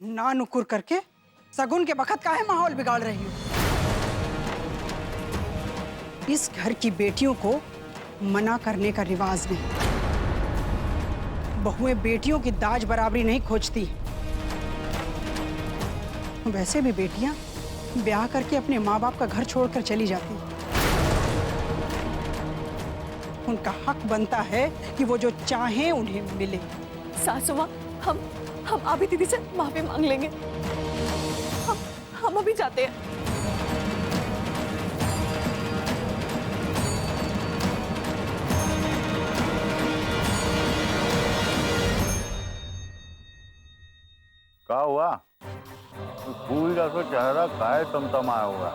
ना नुकुर करके सगुन के बखत काहे माहौल बिगाड़ रही हो? इस घर की बेटियों को मना करने का रिवाज नहीं। बहुएं बेटियों की दाज बराबरी नहीं खोजती। वैसे भी बेटियां ब्याह करके अपने माँ बाप का घर छोड़कर चली जाती। उनका हक बनता है कि वो जो चाहें उन्हें मिले। सासू माँ, हम अभी दीदी से माफी मांग लेंगे। हम अभी जाते हैं। क्या हुआ? फूल जैसा चेहरा काहे तमतमाया हुआ?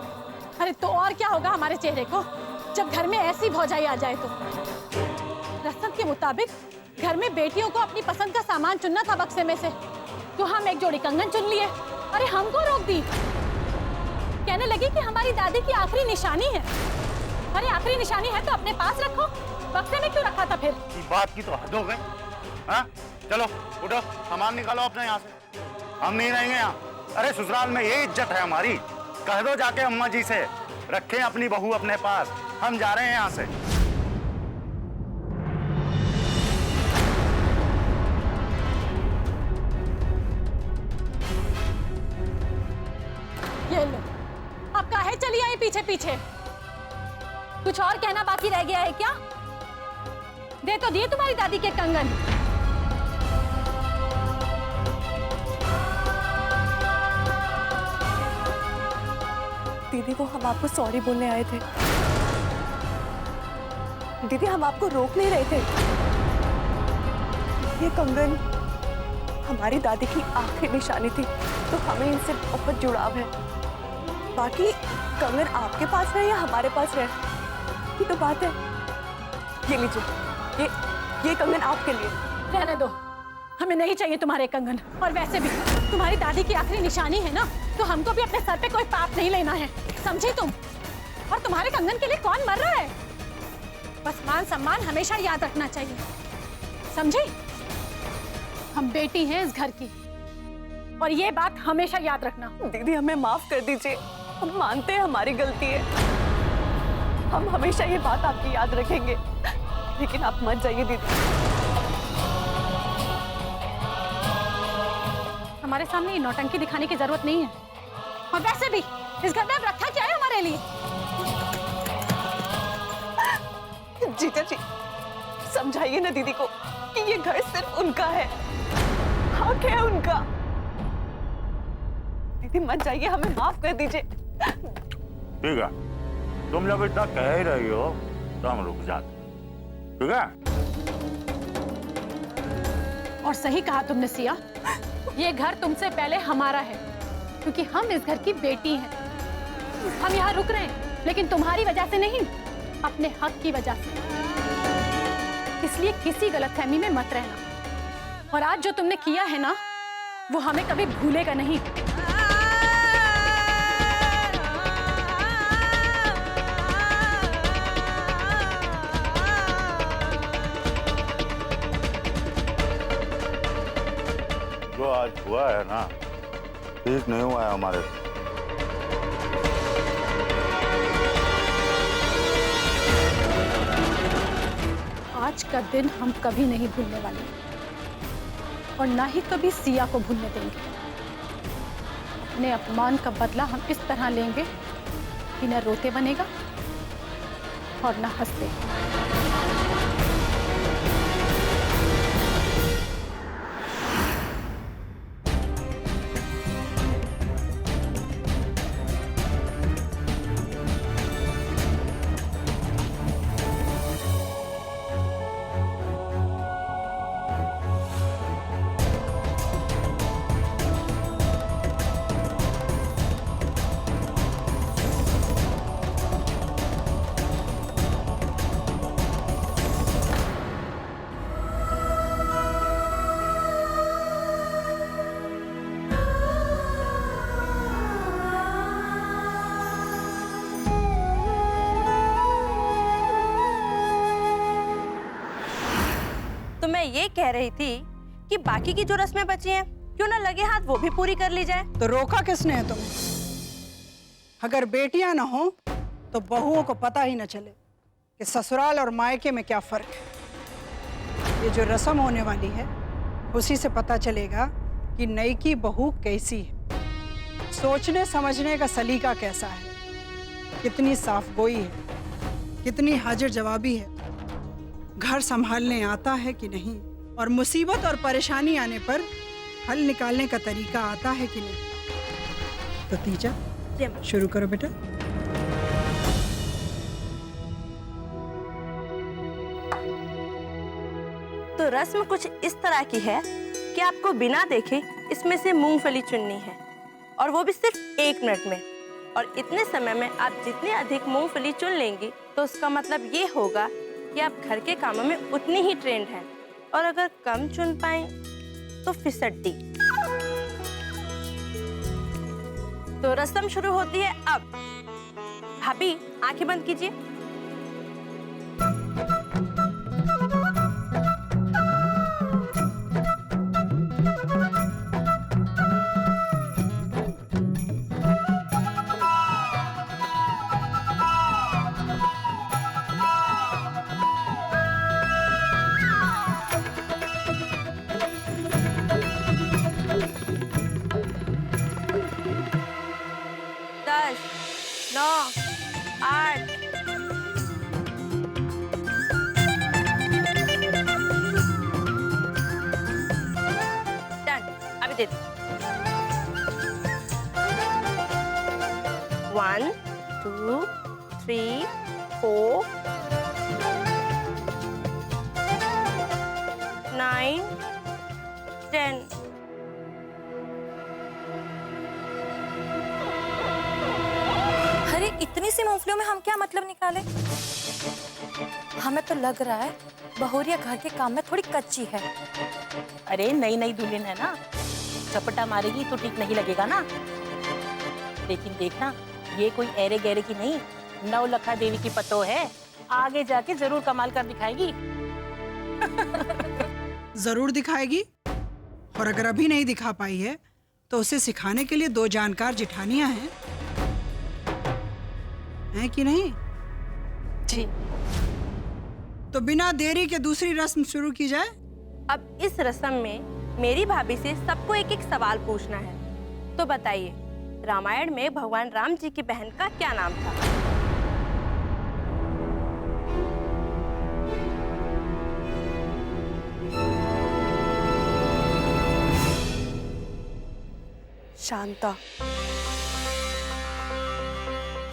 अरे तो और क्या होगा हमारे चेहरे को, जब घर में ऐसी भौजाई आ जाए तो। रस्म के मुताबिक घर में बेटियों को अपनी पसंद का सामान चुनना था बक्से में से, तो हम एक जोड़ी कंगन चुन लिए। अरे हमको रोक दी, कहने लगी कि हमारी दादी की आखिरी निशानी है। अरे आखिरी निशानी है तो अपने पास रखो, बक्से में क्यों रखा था फिर? इस बात की तो हद हो गई। हाँ? चलो उठो, सामान निकालो अपने यहाँ से। हम नहीं रहेंगे यहाँ। अरे ससुराल में ये इज्जत है हमारी। कह दो जाके अम्मा जी से रखें अपनी बहू अपने पास। हम जा रहे हैं यहाँ से। ये लो, अब काहे चली आई पीछे पीछे? कुछ और कहना बाकी रह गया है क्या? दे तो दिए तुम्हारी दादी के कंगन। दीदी, वो हम आपको सॉरी बोलने आए थे। दीदी, हम आपको रोक नहीं रहे थे। ये कंगन हमारी दादी की आखिरी निशानी थी, तो हमें इनसे बहुत जुड़ाव है। बाकी कंगन आपके पास रहे या हमारे पास रहे, ये तो बात है। ये लीजिए, ये कंगन आपके लिए। रहने दो, हमें नहीं चाहिए तुम्हारे कंगन। और वैसे भी तुम्हारी दादी की आखिरी निशानी है ना, तो हमको भी अपने सर पे कोई पाप नहीं लेना है, समझी तुम? और तुम्हारे कंगन के लिए कौन मर रहा है? बस मान सम्मान हमेशा याद रखना चाहिए, समझी? हम बेटी हैं इस घर की, और ये बात हमेशा याद रखना। दीदी, हमें माफ कर दीजिए। हम मानते हैं हमारी गलती है। हम हमेशा ये बात आपकी याद रखेंगे। लेकिन आप मत जाइए दीदी। हमारे सामने ये नौटंकी दिखाने की जरूरत नहीं है। और वैसे भी इस घर में अब रखा क्या है हमारे लिए? जीजा जी, समझाइए ना दीदी को कि ये घर सिर्फ उनका है, हक है उनका। दीदी मत जाइए, हमें माफ कर दीजिए। ठीक है, तुम जब इतना कह ही रही हो तो हम रुक जाते। ठीक है? और सही कहा तुमने सिया, ये घर तुमसे पहले हमारा है, क्योंकि हम इस घर की बेटी हैं। हम यहाँ रुक रहे हैं, लेकिन तुम्हारी वजह से नहीं, अपने हक की वजह से। इसलिए किसी गलतफहमी में मत रहना। और आज जो तुमने किया है ना, वो हमें कभी भूलेगा नहीं। जो आज हुआ है ना, ठीक नहीं हुआ है हमारे से। आज का दिन हम कभी नहीं भूलने वाले, और ना ही कभी सिया को भूलने देंगे। अपने अपमान का बदला हम इस तरह लेंगे कि न रोते बनेगा और न हंसते। तो मैं ये कह रही थी कि बाकी की जो रस्में बची हैं क्यों ना लगे हाथ वो भी पूरी कर ली जाए। तो रोका किसने है तुम्हें? अगर बेटियां ना हो तो बहुओं को पता ही न चले कि ससुराल और मायके में क्या फर्क है। ये जो रस्म होने वाली है उसी से पता चलेगा कि नई की बहू कैसी है, सोचने समझने का सलीका कैसा है, कितनी साफ गोई है, कितनी हाजिर जवाबी है, घर संभालने आता है कि नहीं, और मुसीबत और परेशानी आने पर हल निकालने का तरीका आता है कि नहीं। तो तीजा शुरू करो बेटा। तो रस्म कुछ इस तरह की है कि आपको बिना देखे इसमें से मूंगफली चुननी है, और वो भी सिर्फ 1 मिनट में। और इतने समय में आप जितने अधिक मूंगफली चुन लेंगी तो उसका मतलब ये होगा कि आप घर के कामों में उतनी ही ट्रेंड हैं, और अगर कम चुन पाए तो फिसड्डी। तो रस्म शुरू होती है अब। भाभी आंखें बंद कीजिए। नौ, 8। डन। अभी दे दो। 1 2 3 4 9 10। अरे इतनी सी मूंगफलियों में हम क्या मतलब निकाले? हमें तो लग रहा है बहुरिया घर के काम में थोड़ी कच्ची है। अरे नई नई दुल्हन है ना, चपटा मारेगी तो ठीक नहीं लगेगा ना। लेकिन देखना, ये कोई एरे गहरे की नहीं, नवलखा देवी की पतो है, आगे जाके जरूर कमाल कर दिखाएगी। जरूर दिखाएगी, और अगर अभी नहीं दिखा पाई है तो उसे सिखाने के लिए 2 जानकार जिठानियां हैं कि नहीं? जी। तो बिना देरी के दूसरी रस्म शुरू की जाए। अब इस रस्म में मेरी भाभी से सबको एक एक सवाल पूछना है। तो बताइए, रामायण में भगवान राम जी की बहन का क्या नाम था? शांता।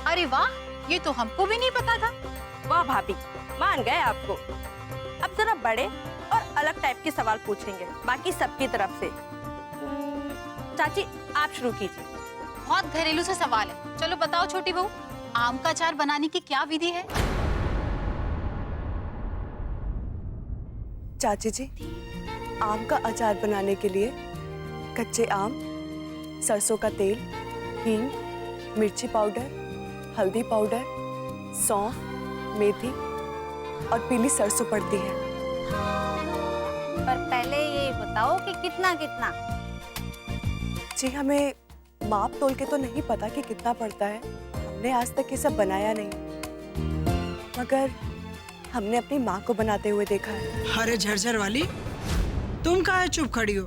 अरे वाह, ये तो हमको भी नहीं पता था। वाह भाभी, मान गए आपको। अब जरा बड़े और अलग टाइप के सवाल पूछेंगे बाकी सबकी तरफ से। चाची आप शुरू कीजिए। बहुत घरेलू सा सवाल है। चलो बताओ छोटी बहू, आम का अचार बनाने की क्या विधि है? चाची जी, आम का अचार बनाने के लिए कच्चे आम, सरसों का तेल, हींग, मिर्ची पाउडर, हल्दी पाउडर, सौंफ, मेथी और पीली सरसों पड़ती है। पर पहले ये बताओ कि कितना कितना? जी हमें माप तोल के तो नहीं पता कि कितना पड़ता है, हमने आज तक ये सब बनाया नहीं, मगर हमने अपनी माँ को बनाते हुए देखा है। अरे झरझर वाली, तुम काहे चुप खड़ी हो?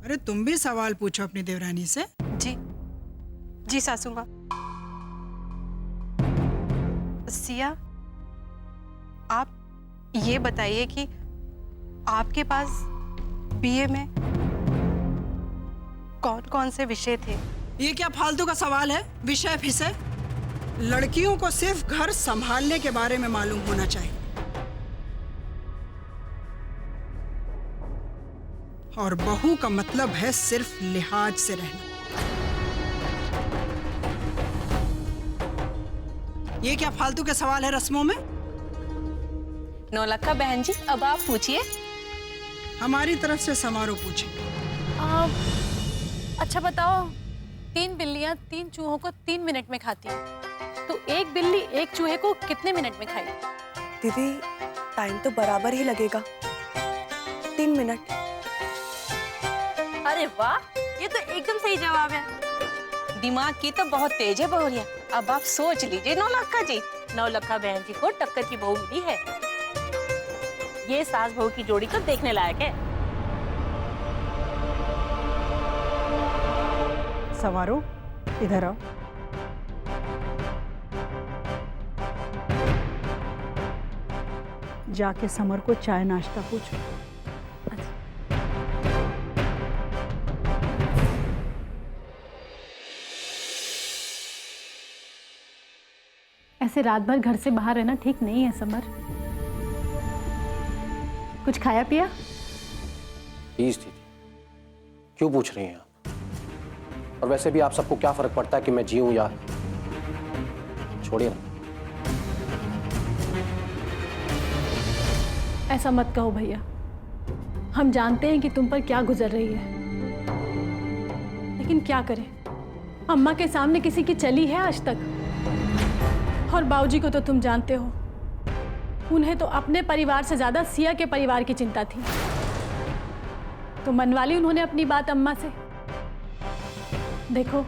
अरे तुम भी सवाल पूछो अपनी देवरानी से। जी जी सासू माँ। सिया, आप ये बताइए कि आपके पास बीए में कौन कौन से विषय थे? ये क्या फालतू का सवाल है? विषय फिसय? लड़कियों को सिर्फ घर संभालने के बारे में मालूम होना चाहिए, और बहू का मतलब है सिर्फ लिहाज से रहना। ये क्या फालतू के सवाल है रस्मों में? नौलखा बहन जी, अब आप पूछिए। हमारी तरफ से समारोह पूछे। अच्छा बताओ, 3 बिल्लियां 3 चूहों को 3 मिनट में खाती हैं, तो एक बिल्ली एक चूहे को कितने मिनट में खाई? दीदी टाइम तो बराबर ही लगेगा, 3 मिनट। अरे वाह, एकदम सही जवाब है। दिमाग की तो बहुत तेज है बहुरिया। अब आप सोच लीजिए नौलखा जी, नौलखा बहन जी को टक्कर की बहू मिली है। ये सास बहू की जोड़ी तो देखने लायक है। सवारो, इधर आओ। जाके समर को चाय नाश्ता पूछो। ऐसे रात भर घर से बाहर रहना ठीक नहीं है समर। कुछ खाया पिया? प्लीज दीदी, क्यों पूछ रही हैं आप? और वैसे भी आप सबको क्या फर्क पड़ता है कि मैं जीऊं या छोड़िए ना। ऐसा मत कहो भैया, हम जानते हैं कि तुम पर क्या गुजर रही है, लेकिन क्या करें, अम्मा के सामने किसी की चली है आज तक। और बाबूजी को तो तुम जानते हो, उन्हें तो अपने परिवार से ज्यादा सिया के परिवार की चिंता थी। तो मनवा ली उन्होंने अपनी बात अम्मा से। देखो,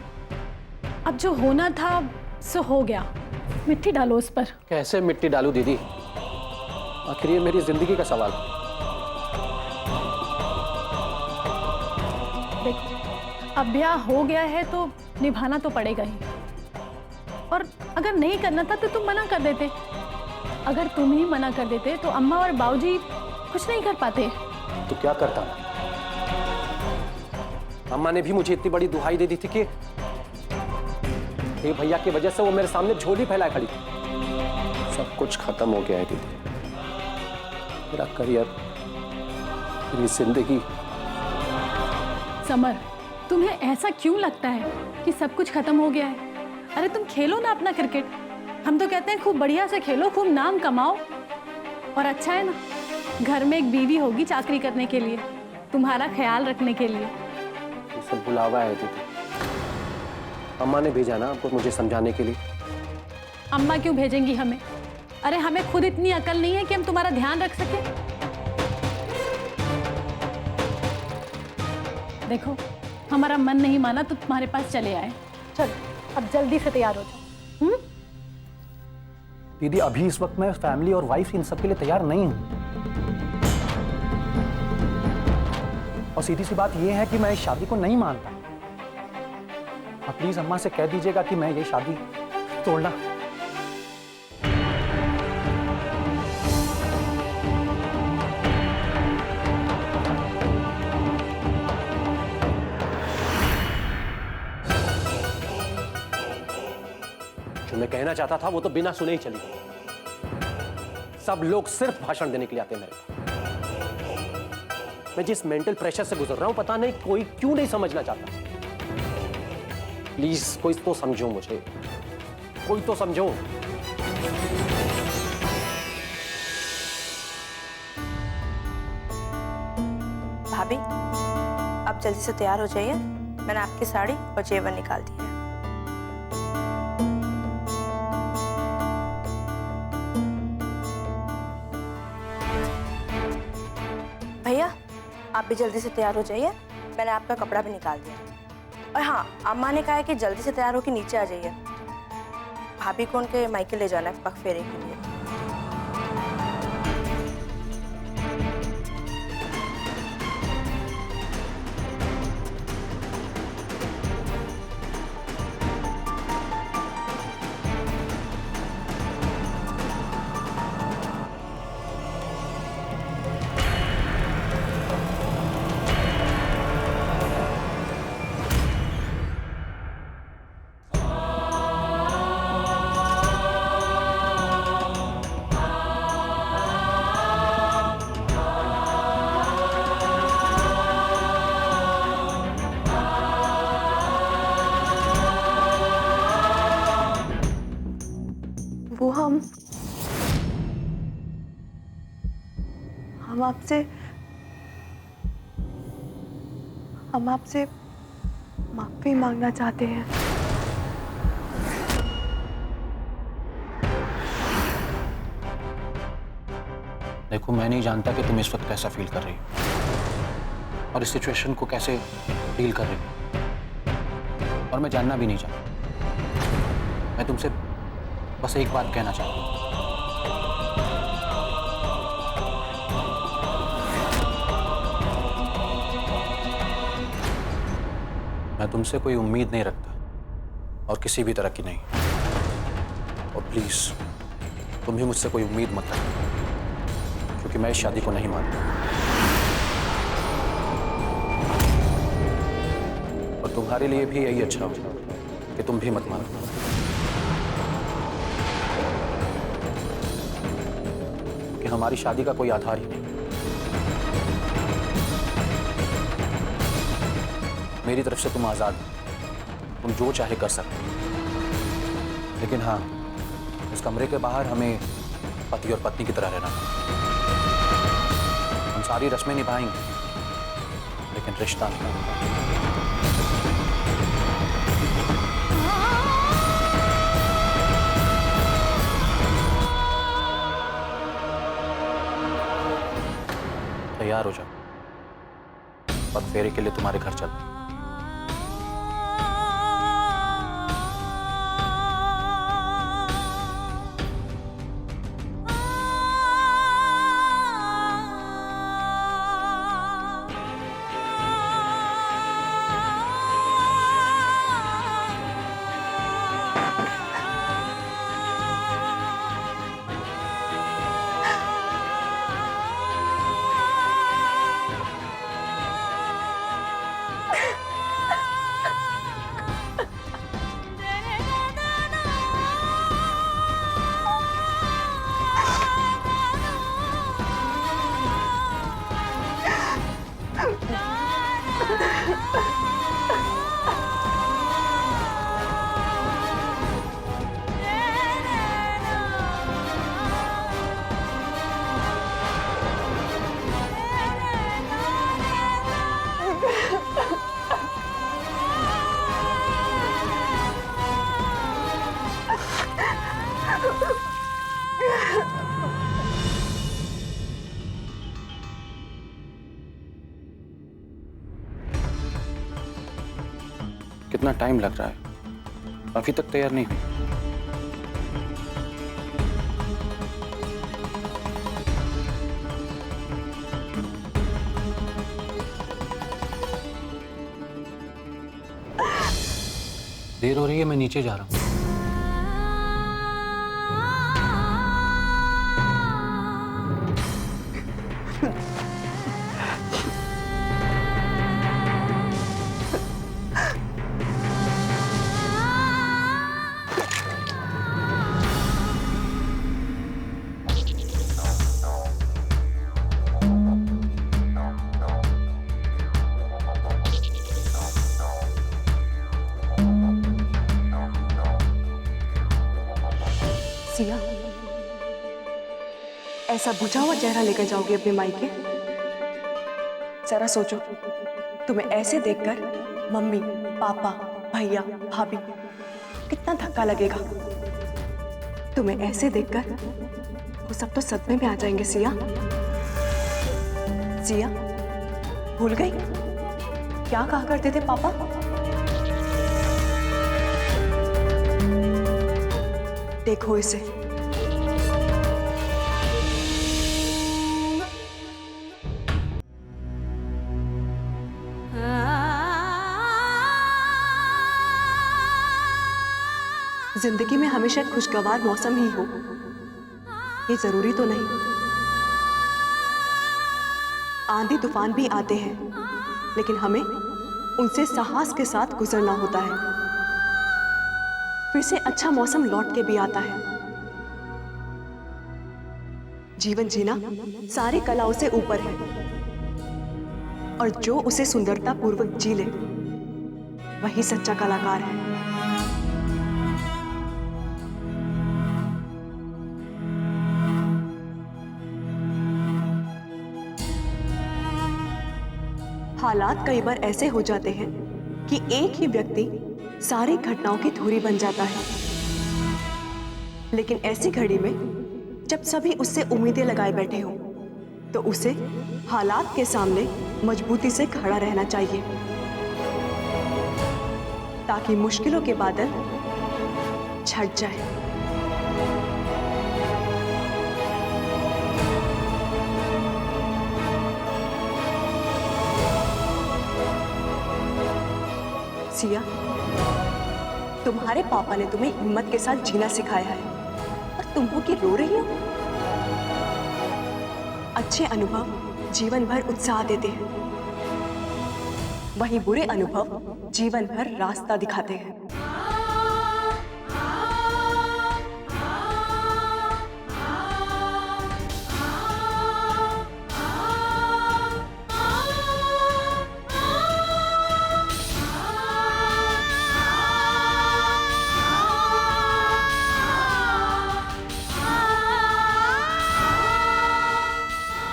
अब जो होना था सो हो गया, मिट्टी डालो उस पर। कैसे मिट्टी डालूं दीदी? आखिर ये मेरी जिंदगी का सवाल है। देखो, अब ब्याह हो गया है तो निभाना तो पड़ेगा ही। और अगर नहीं करना था तो तुम मना कर देते। अगर तुम ही मना कर देते तो अम्मा और बाबूजी कुछ नहीं कर पाते। तो क्या करता मैं? अम्मा ने भी मुझे इतनी बड़ी दुहाई दे दी थी कि ये भैया की वजह से वो मेरे सामने झोली फैलाए खड़ी थी। सब कुछ खत्म हो गया है दीदी, मेरा करियर, मेरी जिंदगी। समर, तुम्हें ऐसा क्यों लगता है कि सब कुछ खत्म हो गया है? अरे तुम खेलो ना अपना क्रिकेट। हम तो कहते हैं खूब बढ़िया से खेलो, खूब नाम कमाओ। और अच्छा है ना, घर में एक बीवी होगी चाकरी करने के लिए, तुम्हारा ख्याल रखने के लिए। ये सब बुलावा है दीदी, अम्मा ने भेजा ना आपको मुझे समझाने के लिए। अम्मा क्यों भेजेंगी हमें? अरे हमें खुद इतनी अकल नहीं है कि हम तुम्हारा ध्यान रख सके। देखो, हमारा मन नहीं माना तो तुम्हारे पास चले आए। चलो अब जल्दी से तैयार हो जाओ। दीदी, अभी इस वक्त मैं फैमिली और वाइफ इन सब के लिए तैयार नहीं हूं। और सीधी सी बात यह है कि मैं इस शादी को नहीं मानता। आप प्लीज अम्मा से कह दीजिएगा कि मैं ये शादी तोड़ना। जो मैं कहना चाहता था वो तो बिना सुने ही चली गई। सब लोग सिर्फ भाषण देने के लिए आते हैं मेरे पास। मैं जिस मेंटल प्रेशर से गुजर रहा हूं, पता नहीं कोई क्यों नहीं समझना चाहता। प्लीज कोई तो समझो मुझे, कोई तो समझो। भाभी, आप जल्दी से तैयार हो जाइए। मैंने आपकी साड़ी और जेवर निकाल दी है। भैया, आप भी जल्दी से तैयार हो जाइए। मैंने आपका कपड़ा भी निकाल दिया। और हाँ, अम्मा ने कहा है कि जल्दी से तैयार होकर नीचे आ जाइए। भाभी को उनके मायके ले जाना है पग फेरे के लिए। वो हम आपसे माफी मांगना चाहते हैं। देखो, मैं नहीं जानता कि तुम इस वक्त कैसा फील कर रही हो और इस सिचुएशन को कैसे डील कर रही हो, और मैं जानना भी नहीं चाहता। मैं तुमसे बस एक बात कहना चाहता हूँ। मैं तुमसे कोई उम्मीद नहीं रखता और किसी भी तरह की नहीं। और प्लीज तुम भी मुझसे कोई उम्मीद मत रखो, क्योंकि मैं इस शादी को नहीं मानता। और तुम्हारे लिए भी यही अच्छा हो कि तुम भी मत मानो, कि हमारी शादी का कोई आधार ही नहीं। मेरी तरफ से तुम आजाद हो, तुम जो चाहे कर सकते हो। लेकिन हाँ, इस कमरे के बाहर हमें पति और पत्नी की तरह रहना है। हम सारी रस्में निभाएंगे, लेकिन रिश्ता नहीं। तैयार हो जाओ, पग फेरे के लिए तुम्हारे घर चलते हैं। कितना टाइम लग रहा है, अभी तक तैयार नहीं हुई। देर हो रही है, मैं नीचे जा रहा हूँ। सिया, ऐसा बुझा हुआ चेहरा लेकर जाओगे अपने मायके? जरा सोचो, तुम्हें ऐसे देखकर मम्मी, पापा, भैया, भाभी कितना धक्का लगेगा। तुम्हें ऐसे देखकर वो सब तो सदमे में आ जाएंगे। सिया, सिया, भूल गई क्या कहा करते थे पापा? देखो इसे, जिंदगी में हमेशा खुशगवार मौसम ही हो, ये जरूरी तो नहीं। आंधी तूफान भी आते हैं, लेकिन हमें उनसे साहस के साथ गुजरना होता है। फिर से अच्छा मौसम लौट के भी आता है। जीवन जीना सारी कलाओं से ऊपर है, और जो उसे सुंदरता पूर्वक जी ले वही सच्चा कलाकार है। हालात कई बार ऐसे हो जाते हैं कि एक ही व्यक्ति सारी घटनाओं की धुरी बन जाता है, लेकिन ऐसी घड़ी में जब सभी उससे उम्मीदें लगाए बैठे हों, तो उसे हालात के सामने मजबूती से खड़ा रहना चाहिए। ताकि मुश्किलों के बादल छट जाए। सिया, तुम्हारे पापा ने तुम्हें हिम्मत के साथ जीना सिखाया है और तुम वो कि रो रही हो। अच्छे अनुभव जीवन भर उत्साह देते हैं, वहीं बुरे अनुभव जीवन भर रास्ता दिखाते हैं।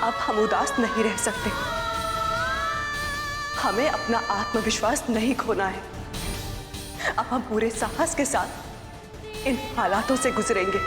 अब हम उदास नहीं रह सकते, हमें अपना आत्मविश्वास नहीं खोना है। अब हम पूरे साहस के साथ इन हालातों से गुजरेंगे।